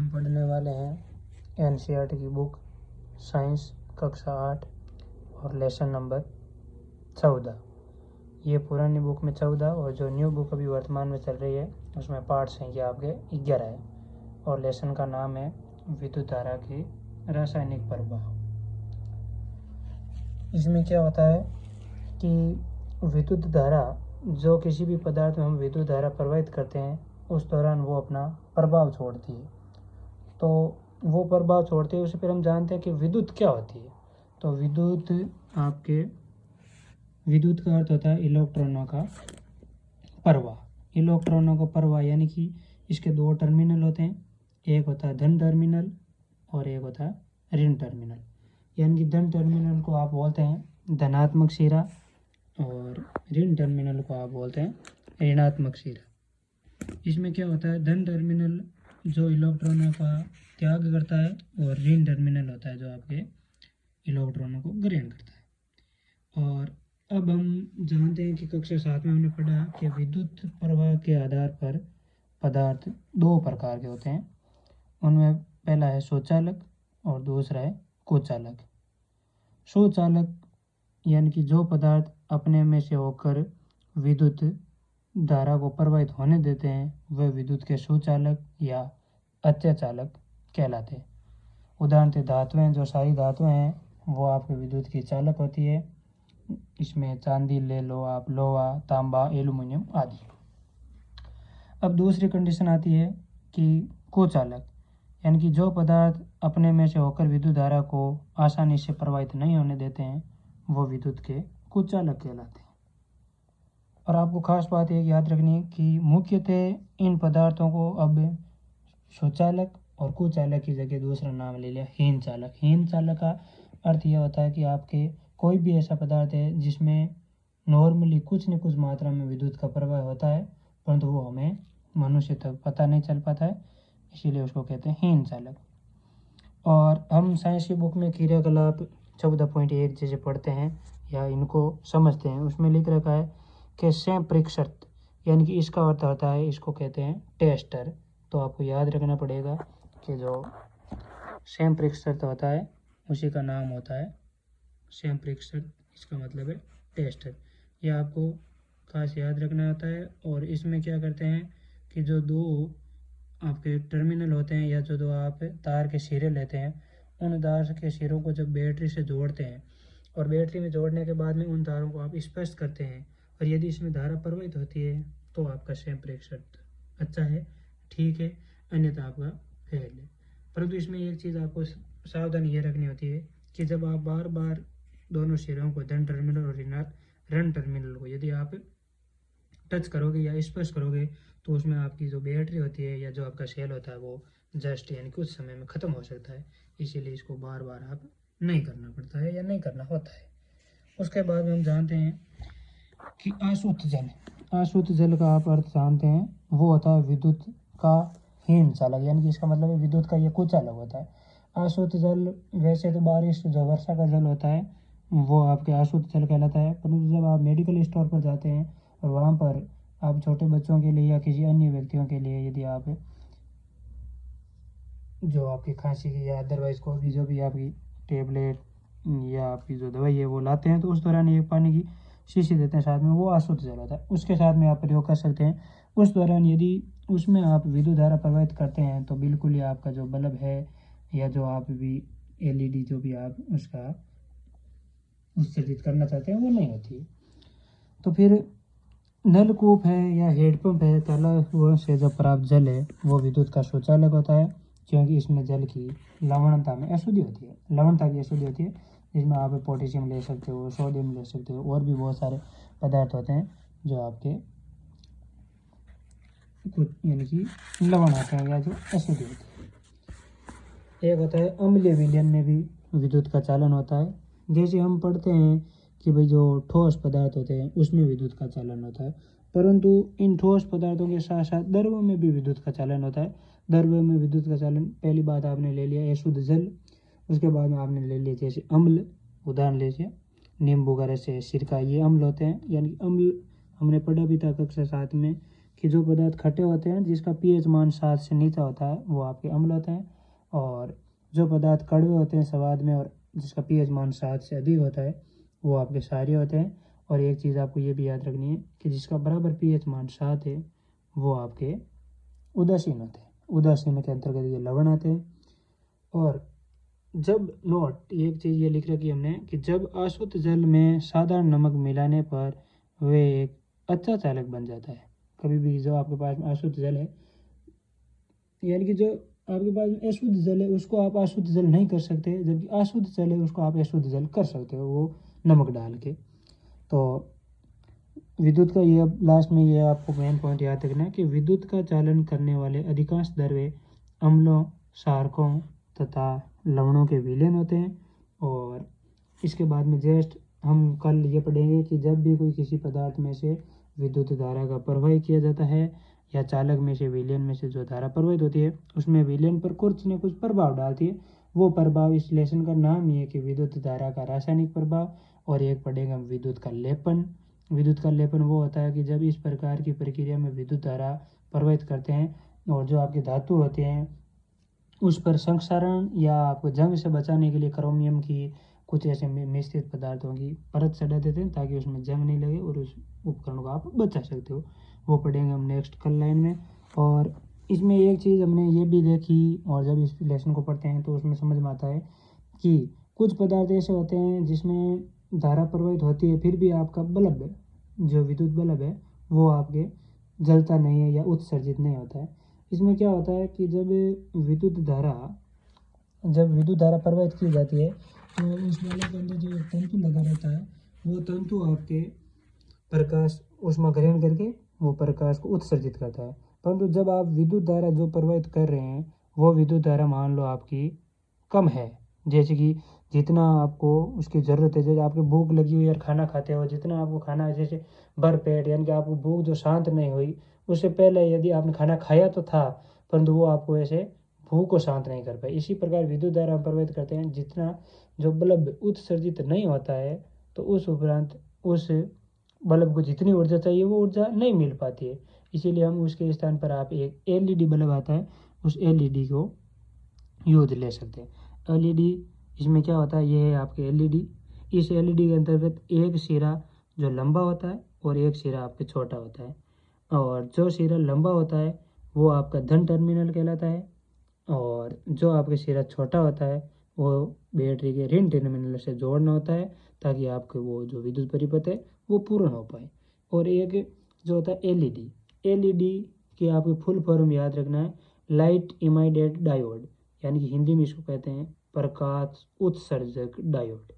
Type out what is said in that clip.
हम पढ़ने वाले हैं एनसीईआरटी की बुक साइंस कक्षा 8 और लेसन नंबर 14। ये पुरानी बुक में 14 और जो न्यू बुक अभी वर्तमान में चल रही है उसमें पार्ट्स हैं ये आपके 11 है और लेसन का नाम है विद्युत धारा की रासायनिक प्रभाव। इसमें क्या होता है कि विद्युत धारा जो किसी भी पदार्थ में हम विद्युत धारा प्रवाहित करते हैं उस दौरान वो अपना प्रभाव छोड़ती है। तो वो प्रभाव छोड़ते हैं उससे फिर हम जानते हैं कि विद्युत क्या होती है। तो विद्युत का अर्थ होता है इलेक्ट्रॉनों का प्रवाह। इलेक्ट्रॉनों का प्रवाह यानी कि इसके दो टर्मिनल होते हैं, एक होता है धन टर्मिनल और एक होता है ऋण टर्मिनल। यानी कि धन टर्मिनल को आप बोलते हैं धनात्मक सिरा और ऋण टर्मिनल को आप बोलते हैं ऋणात्मक सिरा। इसमें क्या होता है, धन टर्मिनल जो इलेक्ट्रॉनों का त्याग करता है और ऋण टर्मिनल होता है जो आपके इलेक्ट्रॉनों को ग्रहण करता है। और अब हम जानते हैं कि कक्षा 7 में हमने पढ़ा कि विद्युत प्रवाह के आधार पर पदार्थ दो प्रकार के होते हैं। उनमें पहला है स्वचालक और दूसरा है कुचालक। स्वचालक यानी कि जो पदार्थ अपने में से होकर विद्युत धारा को प्रवाहित होने देते हैं वह विद्युत के सुचालक या अत्याचालक कहलाते हैं। उदाहरण के धातुएं, जो सारी धातुएं हैं वो आपके विद्युत की चालक होती है। इसमें चांदी ले लो आप, लोहा, तांबा, एल्युमिनियम आदि। अब दूसरी कंडीशन आती है कि कुचालक, यानी कि जो पदार्थ अपने में से होकर विद्युत धारा को आसानी से प्रवाहित नहीं होने देते हैं वो विद्युत के कुचालक कहलाते हैं। और आपको खास बात एक याद रखनी है कि मुख्यतः इन पदार्थों को अब स्वचालक और कुचालक की जगह दूसरा नाम ले लिया हीन चालक। हीन चालक का अर्थ यह होता है कि आपके कोई भी ऐसा पदार्थ है जिसमें नॉर्मली कुछ न कुछ मात्रा में विद्युत का प्रवाह होता है परंतु वो हमें मनुष्य तक पता नहीं चल पाता है, इसीलिए उसको कहते हैं हीन चालक। और हम साइंस की बुक में क्रियाकलाप 14.1 जैसे पढ़ते हैं या इनको समझते हैं, उसमें लिख रखा है कि संप्रेषक, यानी कि इसका अर्थ होता है, इसको कहते हैं टेस्टर। तो आपको याद रखना पड़ेगा कि जो संप्रेषक होता है उसी का नाम होता है संप्रेषक, इसका मतलब है टेस्टर। यह आपको खास याद रखना होता है। और इसमें क्या करते हैं कि जो दो आपके टर्मिनल होते हैं या जो दो आप तार के सिरे लेते हैं उन तार के सिरों को जब बैटरी से जोड़ते हैं और बैटरी में जोड़ने के बाद में उन तारों को आप स्पष्ट करते हैं और यदि इसमें धारा प्रवाहित होती है तो आपका संप्रेषक अच्छा है, ठीक है, अन्यथा आपका फेल है। परंतु इसमें एक चीज़ आपको सावधानी ये रखनी होती है कि जब आप बार बार दोनों सिरों को धन टर्मिनल और ऋण टर्मिनल को यदि आप टच करोगे या स्पर्श करोगे तो उसमें आपकी जो बैटरी होती है या जो आपका सेल होता है वो जस्ट यानी कुछ समय में ख़त्म हो सकता है। इसीलिए इसको बार बार आप नहीं करना पड़ता है या नहीं करना होता है। उसके बाद में हम जानते हैं कि अशुद्ध जल। अशुद्ध जल का आप अर्थ जानते हैं, वो होता है विद्युत का हीन चालक, यानी कि इसका मतलब है विद्युत का ये कुचालक होता है। अशुद्ध जल वैसे तो बारिश जो वर्षा का जल होता है वो आपके अशुद्ध जल कहलाता है, परंतु जब आप मेडिकल स्टोर पर जाते हैं और वहाँ पर आप छोटे बच्चों के लिए या किसी अन्य व्यक्तियों के लिए यदि आप जो आपकी खांसी की या अदरवाइज कोई भी जो भी आपकी टेबलेट या आपकी जो दवाई है वो लाते हैं तो उस दौरान एक पानी की शीशी देते हैं साथ में, वो अशुद्ध जल होता है। उसके साथ में आप प्रयोग कर सकते हैं। उस दौरान यदि उसमें आप विद्युत धारा प्रवाहित करते हैं तो बिल्कुल ही आपका जो बल्ब है या जो आप भी एलईडी जो भी आप उसका उत्सर्जित करना चाहते हैं वो नहीं होती है। तो फिर नलकूप है या हेडपंप है, तालाबों से जब प्राप्त जल है वो विद्युत का सुचालक होता है क्योंकि इसमें जल की लवणता में अशुद्धि होती है, लवणता की अशुद्धि होती है, जिसमें आप पोटेशियम ले सकते हो, सोडियम ले सकते हो और भी बहुत सारे पदार्थ होते हैं जो आपके कुछ यानी कि लवण होते हैं या जो अशुद्धि होती है। एक होता है अम्लीय विलयन में भी विद्युत का चालन होता है। जैसे हम पढ़ते हैं कि भाई जो ठोस पदार्थ होते हैं उसमें विद्युत का चालन होता है, परंतु इन ठोस पदार्थों के साथ साथ द्रव्यों में भी विद्युत का चालन होता है। द्रव्यों में विद्युत का चालन, पहली बात आपने ले लिया अशुद्ध जल, उसके बाद में आपने ले लिया जैसे अम्ल, उदाहरण लीजिए नींबू का रस है, सिरका, ये अम्ल होते हैं। यानी अम्ल हमने पढ़ा भी था कक्षा 7 में कि जो पदार्थ खट्टे होते हैं जिसका pH मान 7 से नीचा होता है वो आपके अम्ल होते हैं, और जो पदार्थ कड़वे होते हैं स्वाद में और जिसका pH मान 7 से अधिक होता है वो आपके क्षारीय होते हैं। और एक चीज़ आपको ये भी याद रखनी है कि जिसका बराबर pH मान 7 है वो आपके उदासीन होते हैं। उदासीन के अंतर्गत ये लवण आते हैं। और जब नोट एक चीज़ ये लिख रखी हमने कि जब अशुद्ध जल में साधारण नमक मिलाने पर वे एक अच्छा चालक बन जाता है। कभी भी जो आपके पास में अशुद्ध जल है, यानी कि जो आपके पास में अशुद्ध जल है उसको आप अशुद्ध जल नहीं कर सकते, जबकि अशुद्ध जल है उसको आप अशुद्ध जल कर सकते हो वो नमक डाल के। तो विद्युत का ये लास्ट में ये आपको मेन पॉइंट याद रखना है कि विद्युत का चालन करने वाले अधिकांश द्रव्य अम्लों, क्षारकों तथा लवणों के विलयन होते हैं। और इसके बाद में जस्ट हम कल ये पढ़ेंगे कि जब भी कोई किसी पदार्थ में से विद्युत धारा का प्रवाह किया जाता है या चालक में से विलयन में से जो धारा प्रवाहित होती है उसमें विलयन पर कुछ न कुछ प्रभाव डालती है, वो प्रभाव इस लेसन का नाम ही है कि विद्युत धारा का रासायनिक प्रभाव। और एक पढ़ेंगे हम विद्युत का लेपन। विद्युत का लेपन वो होता है कि जब इस प्रकार की प्रक्रिया में विद्युत धारा प्रवाहित करते हैं और जो आपके धातु होते हैं उस पर संक्षारण या आपको जंग से बचाने के लिए क्रोमियम की कुछ ऐसे मिश्रित पदार्थों की परत चढ़ा देते हैं ताकि उसमें जंग नहीं लगे और उस उपकरण को आप बचा सकते हो। वो पढ़ेंगे हम नेक्स्ट कल लाइन में। और इसमें एक चीज़ हमने ये भी देखी, और जब इस लेसन को पढ़ते हैं तो उसमें समझ में आता है कि कुछ पदार्थ ऐसे होते हैं जिसमें धारा प्रवाहित होती है फिर भी आपका बल्ब जो विद्युत बल्ब है वो आपके जलता नहीं है या उत्सर्जित नहीं होता है। इसमें क्या होता है कि जब विद्युत धारा प्रवाहित की जाती है तो उस बल्ब के अंदर जो एक तंतु लगा रहता है वो तंतु आपके प्रकाश ऊष्मा ग्रहण करके वो प्रकाश को उत्सर्जित करता है। परंतु जब आप विद्युत धारा जो प्रवाहित कर रहे हैं वो विद्युत धारा मान लो आपकी कम है, जैसे कि जितना आपको उसकी ज़रूरत है, जैसे आपकी भूख लगी हुई और खाना खाते हो, जितना आपको खाना जैसे भर पेट यानी कि आपको भूख जो शांत नहीं हुई उससे पहले यदि आपने खाना खाया तो था परंतु वो आपको ऐसे भूख को शांत नहीं कर पाए। इसी प्रकार विद्युत धारा हम प्रवाहित करते हैं, जितना जो बल्ब उत्सर्जित नहीं होता है तो उस उपरांत उस बल्ब को जितनी ऊर्जा चाहिए वो ऊर्जा नहीं मिल पाती है। इसीलिए हम उसके स्थान पर आप एक एलईडी बल्ब आता है उस एलईडी को यूज ले सकते हैं। एलईडी इसमें क्या होता है, ये है आपके एलईडी। इस एलईडी के अंतर्गत एक सिरा जो लंबा होता है और एक सिरा आपके छोटा होता है, और जो सिरा लंबा होता है वो आपका धन टर्मिनल कहलाता है और जो आपके सिरा छोटा होता है वो बैटरी के ऋण टर्मिनल से जोड़ना होता है ताकि आपके वो जो विद्युत परिपथ है वो पूर्ण हो पाए। और एक जो होता है एलईडी, एलईडी की आपको फुल फॉर्म याद रखना है, लाइट इमिटेड डायोड, यानी कि हिंदी में इसको कहते हैं प्रकाश उत्सर्जक डायोड।